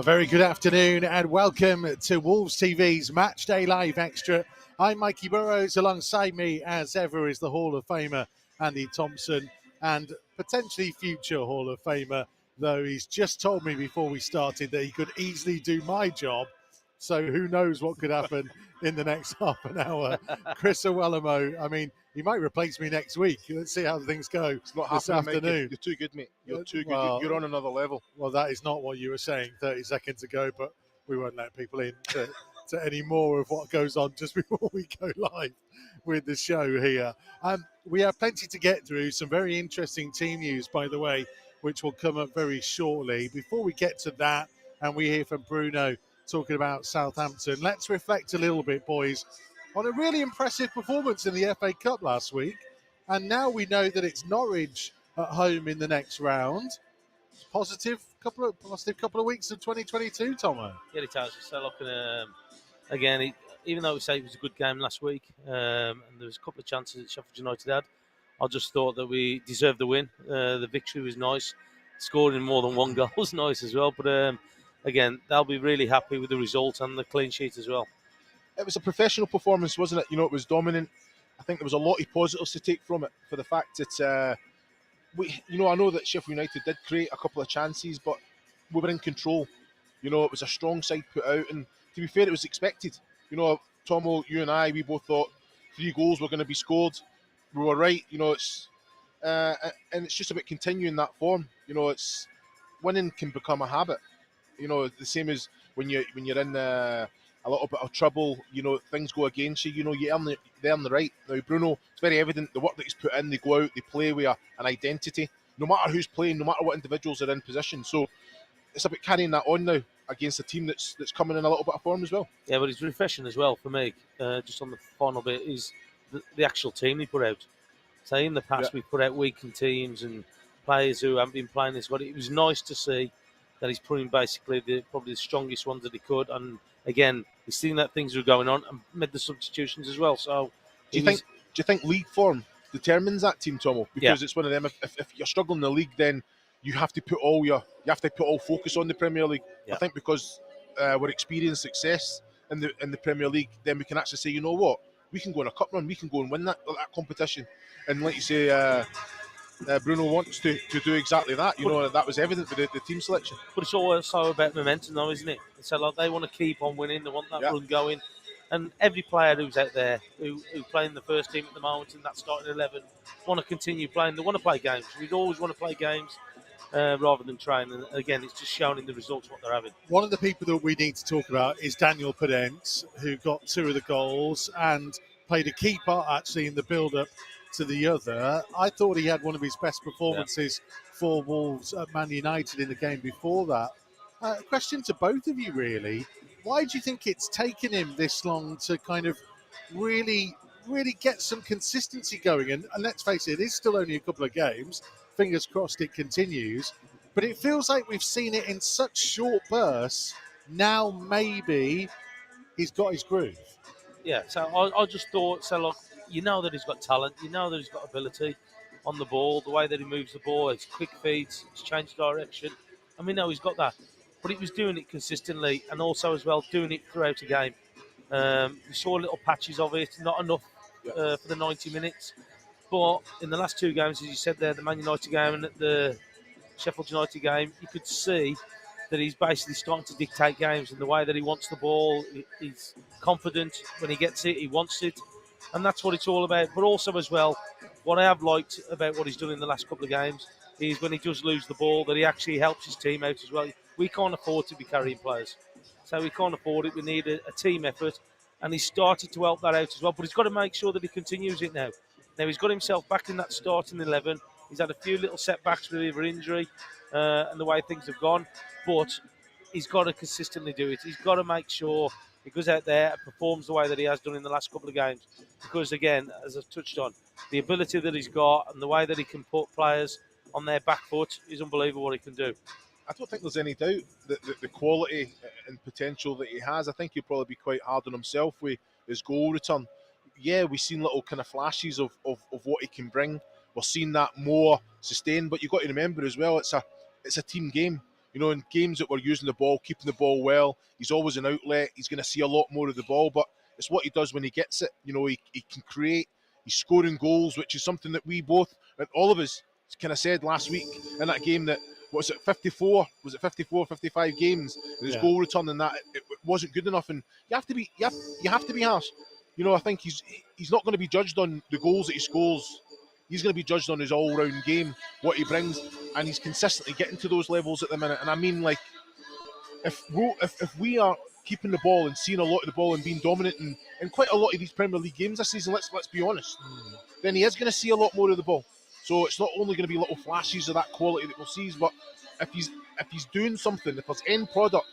A very good afternoon and welcome to Wolves TV's Matchday Live Extra. I'm Mikey Burrows. Alongside me, as ever, is the Hall of Famer Andy Thompson and potentially future Hall of Famer, though he's just told me before we started that he could easily do my job. So who knows what could happen in the next half an hour. Chris Owellamo, I mean, he might replace me next week. Let's see how things go It's not this happening, afternoon. Mike. You're too good, mate. You're too good. Well, You're on another level. Well, that is not what you were saying 30 seconds ago, but we won't let people in to any more of what goes on just before we go live with the show here. We have plenty to get through, some very interesting team news, by the way, which will come up very shortly. Before we get to that, and we hear from Bruno talking about Southampton, let's reflect a little bit, boys, on a really impressive performance in the FA Cup last week. And now we know that it's Norwich at home in the next round. Positive couple of weeks of 2022, Tomo. Yeah, it has. So, look, again, even though we say it was a good game last week, and there was a couple of chances that Sheffield United had, I just thought that we deserved the win. The victory was nice. Scoring more than one goal was nice as well. But again, they'll be really happy with the result and the clean sheet as well. It was a professional performance, wasn't it? You know, it was dominant. I think there was a lot of positives to take from it for the fact that I know that Sheffield United did create a couple of chances, but we were in control. You know, it was a strong side put out, and to be fair, it was expected. You know, Tomo, you and I, we both thought 3 goals were going to be scored. We were right. You know, it's and it's just about continuing that form. You know, it's winning can become a habit. You know, the same as when you're in a little bit of trouble. You know, things go against you. You know, you earn the right. Now, Bruno, it's very evident the work that he's put in. They go out, they play with an identity. No matter who's playing, no matter what individuals are in position. So it's about carrying that on now against a team that's coming in a little bit of form as well. Yeah, but it's refreshing as well for me. Just on the final bit is the actual team he put out. So in the past, we put out weakened teams and players who haven't been playing this well. It was nice to see that he's putting basically probably the strongest ones that he could. And again, he's seen that things were going on and made the substitutions as well. So do you think league form determines that team, Tomo? Because it's one of them. If you're struggling in the league, then you have to put all focus on the Premier League. I think because we're experiencing success in the Premier League, then we can actually say, you know what, we can go on a cup run, we can go and win that competition. And like you say, Bruno wants to do exactly that. You know, that was evident with the team selection. But it's also about momentum, though, isn't it? So like they want to keep on winning, they want that run going. And every player who's out there who play in the first team at the moment in that starting 11 want to continue playing. They want to play games. We'd always want to play games rather than train. And again, it's just showing in the results what they're having. One of the people that we need to talk about is Daniel Podence, who got 2 of the goals and played a key part actually in the build-up to the other. I thought he had one of his best performances for Wolves at Man United in the game before that. Question to both of you, really. Why do you think it's taken him this long to kind of really get some consistency going? And let's face it is still only a couple of games. Fingers crossed it continues. But it feels like we've seen it in such short bursts. Now maybe he's got his groove. Yeah, so I just thought, so look, you know that he's got talent, you know that he's got ability on the ball, the way that he moves the ball, his quick feet, his change direction, and we know he's got that. But he was doing it consistently and also as well doing it throughout the game. We saw little patches of it, not enough for the 90 minutes. But in the last 2 games, as you said there, the Man United game and the Sheffield United game, you could see that he's basically starting to dictate games in the way that he wants the ball. He's confident when he gets it, he wants it. And that's what it's all about. But also as well, what I have liked about what he's done in the last couple of games is when he does lose the ball, that he actually helps his team out as well. We can't afford to be carrying players. So we can't afford it. We need a team effort. And he's started to help that out as well. But he's got to make sure that he continues it now. Now, he's got himself back in that starting 11. He's had a few little setbacks with either injury and the way things have gone. But he's got to consistently do it. He's got to make sure he goes out there and performs the way that he has done in the last couple of games. Because, again, as I've touched on, the ability that he's got and the way that he can put players on their back foot is unbelievable what he can do. I don't think there's any doubt that the quality and potential that he has. I think he'll probably be quite hard on himself with his goal return. Yeah, we've seen little kind of flashes of what he can bring. We're seeing that more sustained, but you've got to remember as well, it's a team game. You know, in games that we're using the ball, keeping the ball well, he's always an outlet. He's going to see a lot more of the ball, but it's what he does when he gets it. You know, he can create. He's scoring goals, which is something that we both, and all of us, kind of said last week in that game that, what was it, 54? Was it 54, 55 games? And his goal return in that, it wasn't good enough. And you have to be harsh. You know, I think he's not going to be judged on the goals that he scores. He's going to be judged on his all-round game, what he brings, and he's consistently getting to those levels at the minute. And I mean, like, if we are keeping the ball and seeing a lot of the ball and being dominant in quite a lot of these Premier League games this season, let's be honest, then he is going to see a lot more of the ball. So it's not only going to be little flashes of that quality that we'll see, but if he's doing something, if there's end product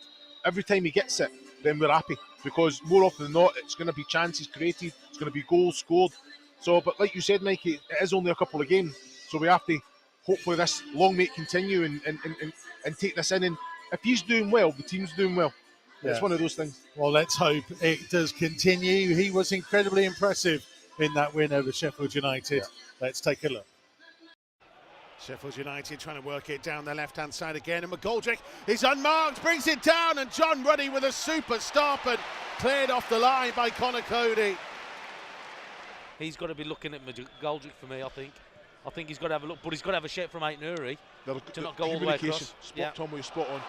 every time he gets it, then we're happy, because more often than not, it's going to be chances created, it's going to be goals scored. So, but like you said, Mikey, it is only a couple of games, so we have to hopefully this long may it continue and take this in. And if he's doing well, the team's doing well. Yeah. It's one of those things. Well, let's hope it does continue. He was incredibly impressive in that win over Sheffield United. Yeah. Let's take a look. Sheffield United trying to work it down the left-hand side again, and McGoldrick is unmarked, brings it down, and John Ruddy with a super stop and cleared off the line by Conor Cody. He's got to be looking at McGoldrick for me, I think. I think he's got to have a look, but he's got to have a shape from Aït-Nouri to not go all the way across. Tom, we're spot on.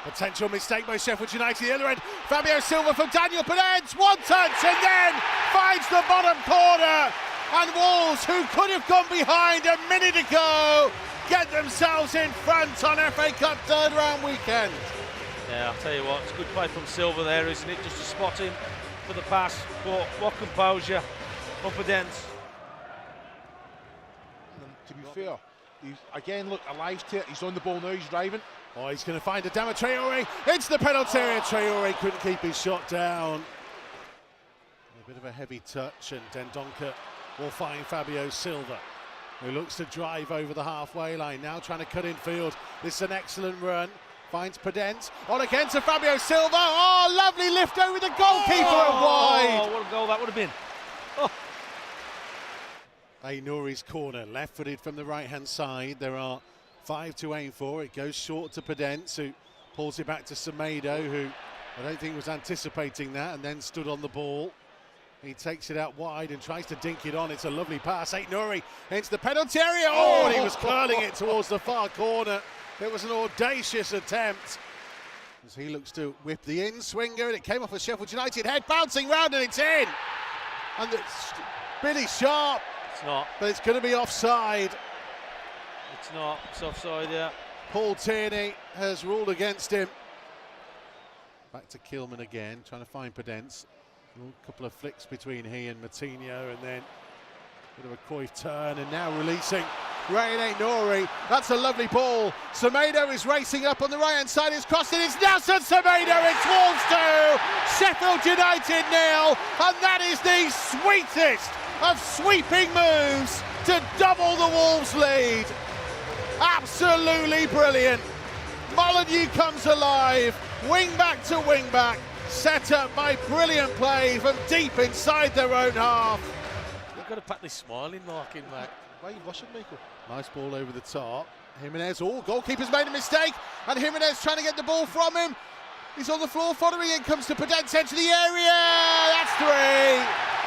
Potential mistake by Sheffield United. The other end, Fabio Silva from Daniel Podence. One touch and then finds the bottom corner. And Wolves, who could have gone behind a minute ago, get themselves in front on FA Cup third round weekend. Yeah, I'll tell you what, it's good play from Silva there, isn't it? Just to spot him for the pass. But what composure from Podence. To be fair, he's again, look, alive to it. He's on the ball now, he's driving. Oh, he's going to find Adama Traoré into the penalty area. Traoré couldn't keep his shot down. A bit of a heavy touch, and Dendoncker will find Fabio Silva, who looks to drive over the halfway line, now trying to cut in field. This is an excellent run. Finds Podence, on again to Fabio Silva. Oh, lovely lift over the goalkeeper and wide. Oh, what a goal that would have been. Oh. Aït-Nouri's corner, left-footed from the right-hand side. There are 5 to aim for. It goes short to Podence, who pulls it back to Semedo, who I don't think was anticipating that, and then stood on the ball. He takes it out wide and tries to dink it on. It's a lovely pass. Aït-Nouri into the penalty area. Oh, and he was curling it towards the far corner. It was an audacious attempt as he looks to whip the in-swinger, and it came off a Sheffield United head, bouncing round, and it's in. And it's Billy Sharp. It's not. But it's going to be offside. It's not. It's offside, yeah. Paul Tierney has ruled against him. Back to Kilman again, trying to find Podence. A couple of flicks between he and Matinho, and then a bit of a Cruyff turn, and now releasing Rayan Aït-Nouri. That's a lovely ball. Semedo is racing up on the right-hand side. It's crossed, and it's Nelson Semedo. It's Wolves 2, Sheffield United 0, and that is the sweetest of sweeping moves to double the Wolves lead. Absolutely brilliant. Molyneux comes alive, wing back to wing back, set up by brilliant play from deep inside their own half. You've got to pat this smiling marking, mate. Why are you blushing, Michael? Nice ball over the top. Jimenez, goalkeeper's made a mistake, and Jimenez trying to get the ball from him. He's on the floor, following in, comes to Podence, into the area. That's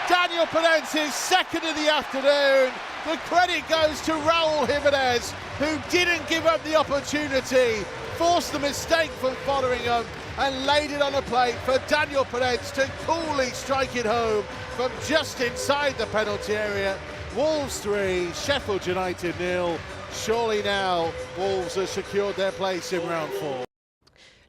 3. Daniel Podence's second of the afternoon. The credit goes to Raúl Jimenez, who didn't give up the opportunity, forced the mistake from Fotheringham, and laid it on a plate for Daniel Podence to coolly strike it home from just inside the penalty area. Wolves 3, Sheffield United 0. Surely now Wolves have secured their place in round 4.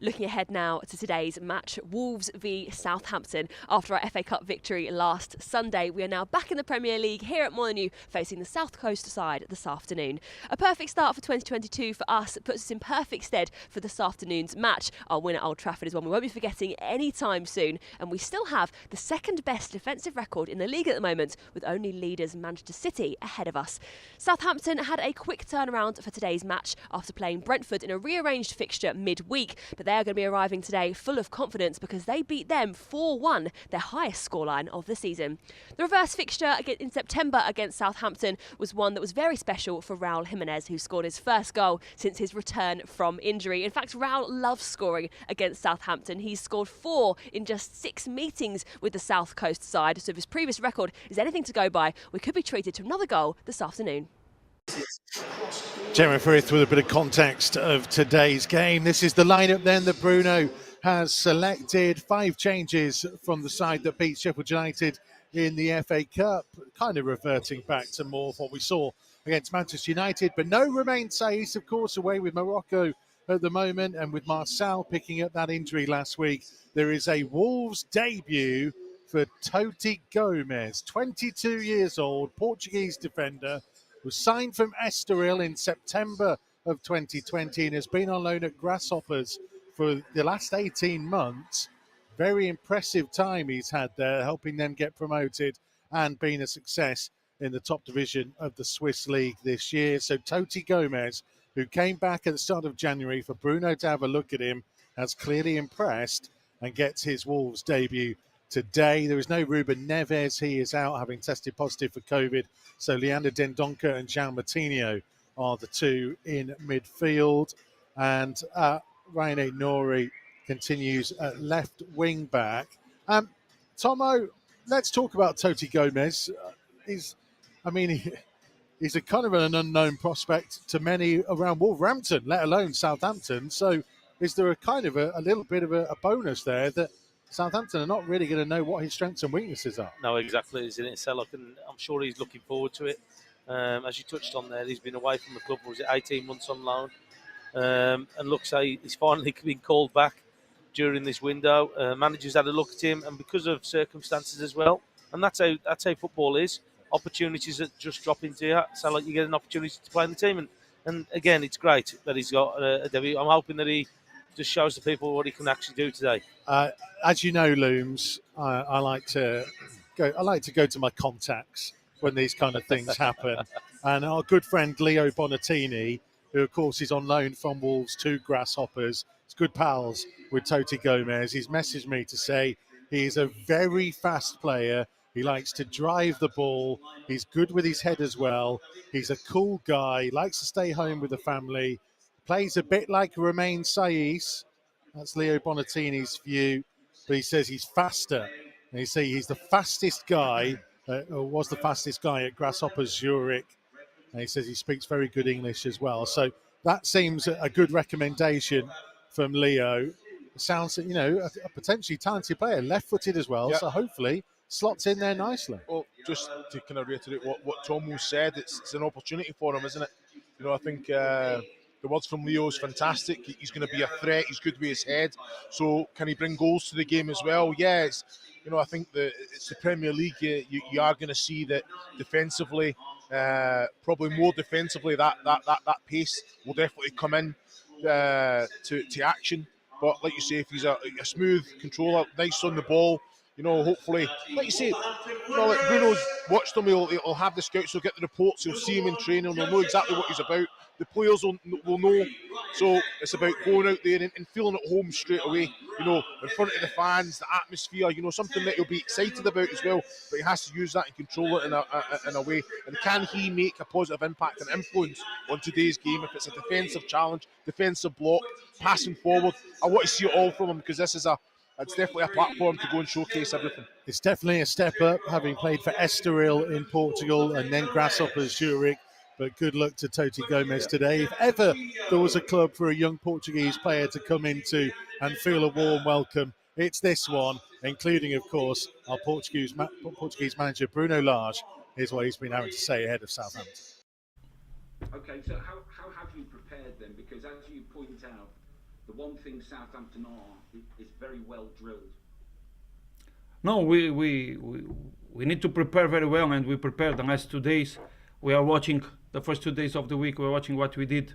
Looking ahead now to today's match, Wolves v Southampton. After our FA Cup victory last Sunday, we are now back in the Premier League here at Molyneux, facing the South Coast side this afternoon. A perfect start for 2022 for us. It puts us in perfect stead for this afternoon's match. Our win at Old Trafford is one we won't be forgetting anytime soon, and we still have the second best defensive record in the league at the moment, with only leaders Manchester City ahead of us. Southampton had a quick turnaround for today's match after playing Brentford in a rearranged fixture midweek, but they're going to be arriving today full of confidence because they beat them 4-1, their highest scoreline of the season. The reverse fixture in September against Southampton was one that was very special for Raul Jimenez, who scored his first goal since his return from injury. In fact, Raul loves scoring against Southampton. He's scored 4 in just 6 meetings with the South Coast side, so if his previous record is anything to go by, we could be treated to another goal this afternoon. Jeremy Frith with a bit of context of today's game. This is the lineup then that Bruno has selected. 5 changes from the side that beat Sheffield United in the FA Cup, kind of reverting back to more of what we saw against Manchester United. But no Romain Saiss, of course, away with Morocco at the moment, and with Marçal picking up that injury last week. There is a Wolves debut for Toti Gomes, 22 years old, Portuguese defender, was signed from Estoril in September of 2020 and has been on loan at Grasshoppers for the last 18 months. Very impressive time he's had there, helping them get promoted and being a success in the top division of the Swiss League this year. So Toti Gomes, who came back at the start of January for Bruno to have a look at him, has clearly impressed and gets his Wolves debut today. There is no Ruben Neves. He is out, having tested positive for COVID. So Leander Dendoncker and Jean Martinho are the 2 in midfield. And Ryan Nori continues at left wing back. Tomo, let's talk about Toti Gomes. He's a kind of an unknown prospect to many around Wolverhampton, let alone Southampton. So is there a kind of a little bit of a bonus there that Southampton are not really going to know what his strengths and weaknesses are? No, exactly, isn't it, Sellock? And I'm sure he's looking forward to it. As you touched on there, he's been away from the club, was it 18 months on loan? And looks like he's finally been called back during this window. Managers had a look at him, and because of circumstances as well. And that's how football is. Opportunities that just drop into you. So like you get an opportunity to play in the team. And again, it's great that he's got a debut. I'm hoping that he just shows the people what he can actually do today. As you know, Looms, I like to go to my contacts when these kind of things happen. And our good friend Leo Bonatini, who of course is on loan from Wolves to Grasshoppers, is good pals with Toti Gomes. He's messaged me to say he's a very fast player. He likes to drive the ball. He's good with his head as well. He's a cool guy, likes to stay home with the family, plays a bit like Romain Saiss. That's Leo Bonatini's view. But he says he's faster. And he says he's the fastest guy, or was the fastest guy at Grasshoppers Zurich. And he says he speaks very good English as well. So that seems a good recommendation from Leo. Sounds, a potentially talented player, left-footed as well. Yep. So hopefully slots in there nicely. Well, just to kind of reiterate what Tomo said, it's an opportunity for him, isn't it? I think the words from Leo is fantastic. He's going to be a threat. He's good with his head. So can he bring goals to the game as well? Yeah, I think it's the Premier League. You are going to see that defensively, probably more defensively, that pace will definitely come in to action. But like you say, if he's a smooth controller, nice on the ball, hopefully, like you say, like Bruno's watched him, he'll have the scouts, he'll get the reports, he'll see him in training, he'll know exactly what he's about. The players will know. So it's about going out there and feeling at home straight away, in front of the fans, the atmosphere, something that he'll be excited about as well. But he has to use that and control it in a way. And can he make a positive impact and influence on today's game? If it's a defensive challenge, defensive block, passing forward, I want to see it all from him, because it's definitely a platform to go and showcase everything. It's definitely a step up, having played for Estoril in Portugal and then Grasshoppers Zurich. But good luck to Toti Gomes today. If ever there was a club for a young Portuguese player to come into and feel a warm welcome, it's this one, including, of course, our Portuguese manager, Bruno Lage. Here's what he's been having to say ahead of Southampton. Okay, so how have you prepared then? Because as you point out, the one thing Southampton are is very well drilled. No, we need to prepare very well, and we prepared the last 2 days. We are watching the first 2 days of the week. We're watching what we did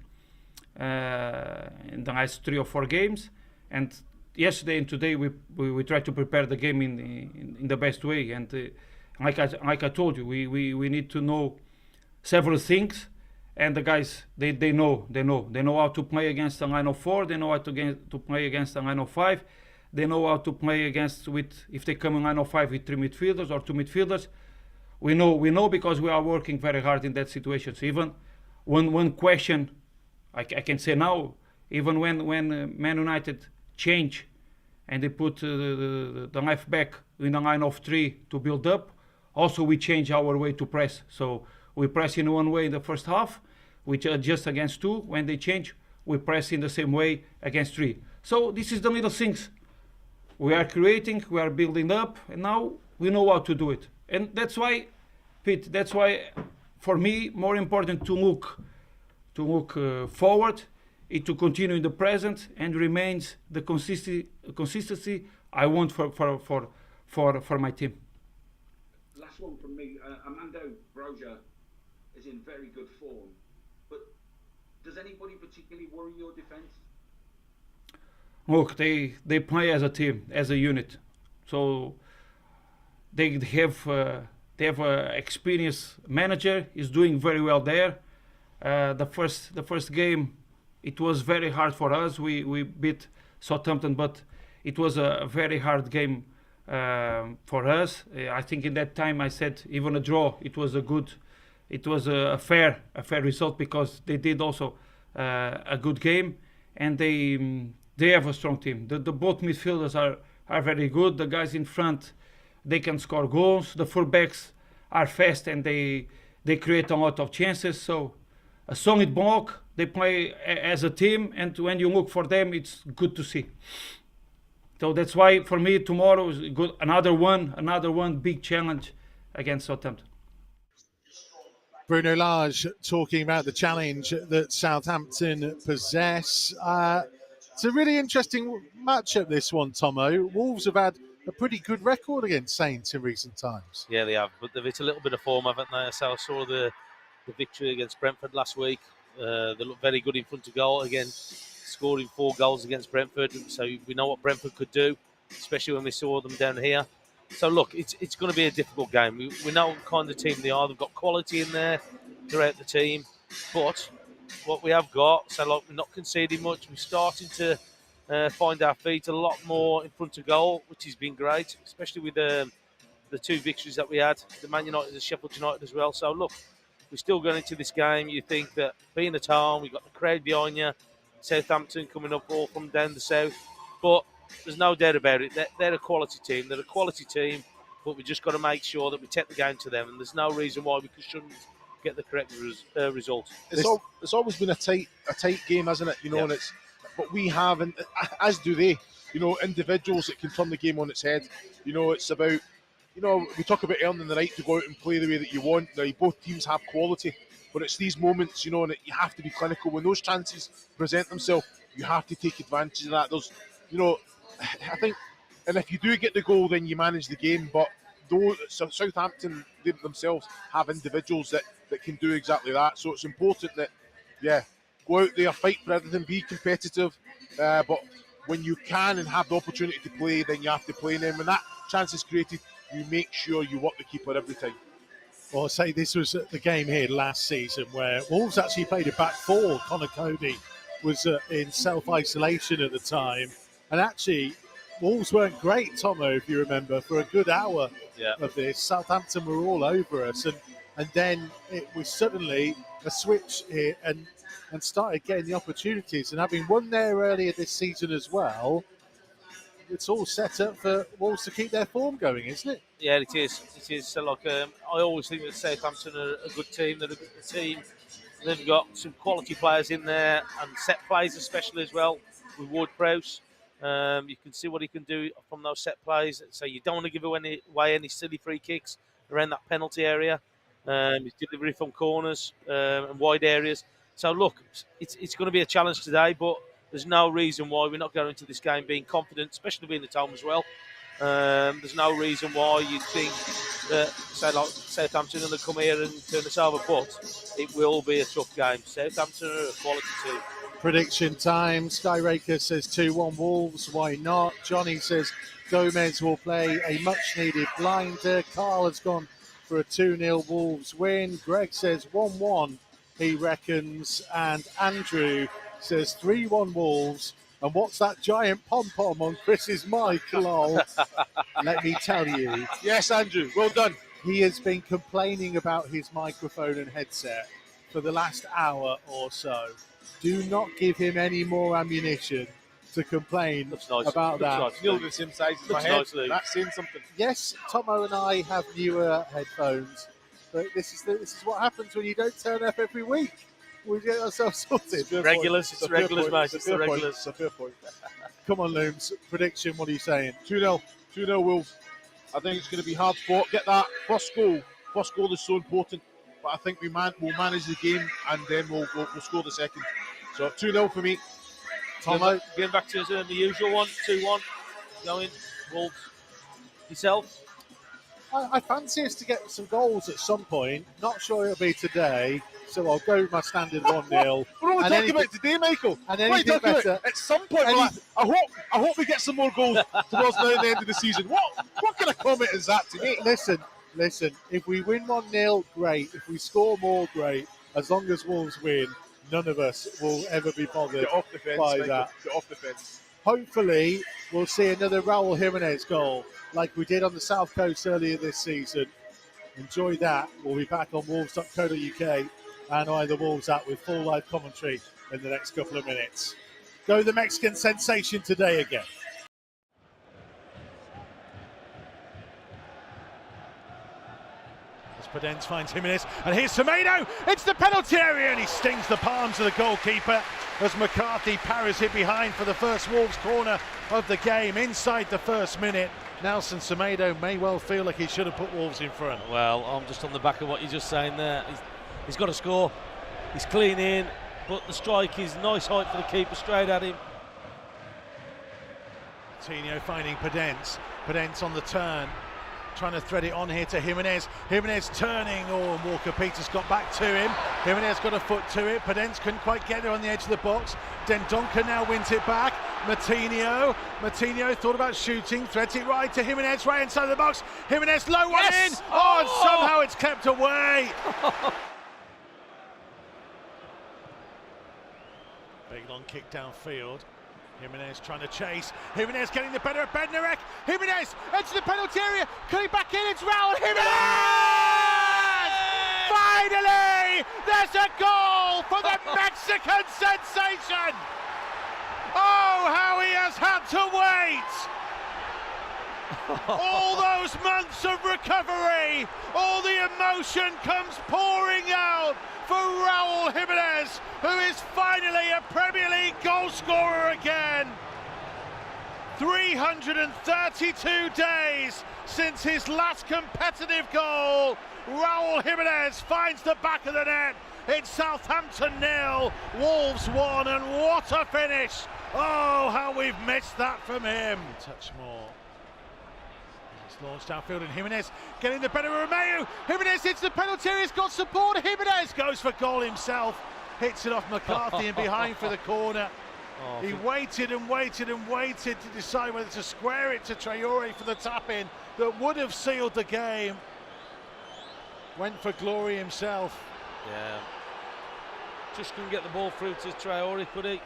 in the last 3 or 4 games, and yesterday and today we try to prepare the game in the best way. And like I told you, we need to know several things, and the guys they know how to play against a line of 4. They know how to play against a line of 5. They know how to play against if they come in line of 5 with 3 midfielders or 2 midfielders. We know because we are working very hard in that situation. So even one question I can say now, even when Man United change and they put the left back in a line of 3 to build up, also we change our way to press. So we press in one way in the first half, we adjust against 2. When they change, we press in the same way against 3. So this is the little things we are creating, we are building up, and now we know how to do it. And that's why, Pete, for me, more important to look forward, is to continue in the present and remains the consistency I want for my team. Last one from me. Armando Broja is in very good form, but does anybody particularly worry your defence? Look, they play as a team, as a unit, so they have a experienced manager. Is doing very well there. The first game, it was very hard for us. We beat Southampton, but it was a very hard game for us. I think in that time I said even a draw, it was a fair result because they did also a good game, and they have a strong team. The both midfielders are very good. The guys in front, they can score goals. The fullbacks are fast and they create a lot of chances. So a solid block. They play as a team, and when you look for them, it's good to see. So that's why for me tomorrow is good. Another one big challenge against Southampton. Bruno Lage talking about the challenge that Southampton possess. It's a really interesting matchup, this one, Tomo. Wolves have had a pretty good record against Saints in recent times. Yeah, they have, but they've hit a little bit of form, haven't they? So I saw the victory against Brentford last week. They look very good in front of goal. Again, scoring 4 goals against Brentford. So we know what Brentford could do, especially when we saw them down here. So look, it's going to be a difficult game. We know what kind of team they are. They've got quality in there throughout the team. But what we have got, so like we're not conceding much. We're starting to find our feet a lot more in front of goal, which has been great, especially with the 2 victories that we had, the Man United and Sheffield United as well. So look, we're still going into this game. You think that being at home, we've got the crowd behind you, Southampton coming up all from down the south. But there's no doubt about it. They're a quality team. They're a quality team, but we just got to make sure that we take the game to them. And there's no reason why we shouldn't get the correct result. It's always been a tight game, hasn't it? And but we have, and as do they, individuals that can turn the game on its head. It's about, we talk about earning the right to go out and play the way that you want. Now, both teams have quality, but it's these moments, and you have to be clinical. When those chances present themselves, you have to take advantage of that. There's, I think, and if you do get the goal, then you manage the game. But Southampton themselves have individuals that can do exactly that. So it's important that, go out there, fight for everything, be competitive. But when you can and have the opportunity to play, then you have to play them. When that chance is created, you make sure you work the keeper every time. Well, I'll say this was the game here last season where Wolves actually played a back 4. Connor Cody was in self-isolation at the time. And actually, Wolves weren't great, Tomo, if you remember, for a good hour of this. Southampton were all over us. And then it was suddenly a switch here and started getting the opportunities. And having won there earlier this season as well, it's all set up for Wolves to keep their form going, isn't it? Yeah, it is. It is. So, I always think that Southampton are a good team. They're a good team. They've got some quality players in there and set plays especially as well with Ward-Prowse. You can see what he can do from those set plays. So you don't want to give away any silly free kicks around that penalty area. His delivery from corners and wide areas. So look, it's going to be a challenge today, but there's no reason why we're not going into this game being confident, especially being at home as well. There's no reason why you think that, say, like Southampton are going to come here and turn us over, but it will be a tough game. Southampton are a quality team. Prediction time. Skyraker says 2-1 Wolves. Why not? Johnny says Gomez will play a much-needed blinder. Carl has gone for a 2-0 Wolves win. Greg says 1-1 he reckons, and Andrew says 3-1 Wolves. And what's that giant pom-pom on Chris's mic, lol? Let me tell you. Yes, Andrew, well done. He has been complaining about his microphone and headset for the last hour or so. Do not give him any more ammunition to complain Looks nice. about that. Looks nice. Nearly the same size as my Looks head. nice, Luke. That's saying something. Yes, Tomo and I have newer headphones, but this is what happens when you don't turn up every week. We get ourselves sorted. Regulars, it's regulars, mate. It's the regulars. It's a fair point. Come on, Looms. Prediction, what are you saying? 2-0. 2-0 Wolves. I think it's going to be hard fought. Get that first goal. First goal is so important. But I think we'll manage the game and then we'll score the second. So 2-0 for me. Tomo? Getting back to the usual one, 2-1. Going, Wolves. Yourself? I fancy us to get some goals at some point. Not sure it'll be today, so I'll go with my standard 1-0. We're only And talking about today, Michael. and What are you anything talking better. about? At some point, I hope we get some more goals towards the end of the season. What kind of comment is that to make? Listen. If we win 1-0, great. If we score more, great. As long as Wolves win, none of us will ever be bothered Get off the fence, by Michael. that. Get off the fence. Hopefully, we'll see another Raul Jimenez goal like we did on the South Coast earlier this season. Enjoy that. We'll be back on wolves.co.uk and either Wolves app with full live commentary in the next couple of minutes. Go the Mexican sensation today again. As Podence finds Jimenez, and here's Tomato. It's the penalty area, and he stings the palms of the goalkeeper as McCarthy parries it behind for the first Wolves corner of the game inside the first minute. Nelson Semedo may well feel like he should have put Wolves in front. Well, I'm just on the back of what you're just saying there. He's got to score. He's clean in, but the strike is nice height for the keeper, straight at him. Coutinho finding Podence. Podence on the turn, trying to thread it on here to Jimenez. Jimenez turning, and Walker-Peters got back to him. Jimenez got a foot to it. Podence couldn't quite get there on the edge of the box. Dendoncker now wins it back. Matinho thought about shooting, threads it right to Jimenez, right inside the box. Jimenez, low one in. Oh, and somehow it's kept away. Big long kick downfield. Jimenez trying to chase. Jimenez getting the better of Bednarek. Jimenez into the penalty area. Coming back in, it's Raul Jimenez! Finally, there's a goal for the Mexican sensation. Oh, how he has had to wait. All those months of recovery, all the emotion comes pouring out for Raul Jimenez, who is finally a Premier League goal scorer again. 332 days since his last competitive goal. Raul Jimenez finds the back of the net. It's Southampton 0, Wolves 1, and what a finish. Oh, how we've missed that from him. Touch more. It's launched downfield, and Jimenez getting the better of Romeu. Jimenez hits the penalty area, he's got support. Jimenez goes for goal himself. Hits it off McCarthy and behind for the corner. He waited and waited and waited to decide whether to square it to Traore for the tap-in that would have sealed the game. Went for glory himself. Yeah. Just couldn't get the ball through to Traore, could he?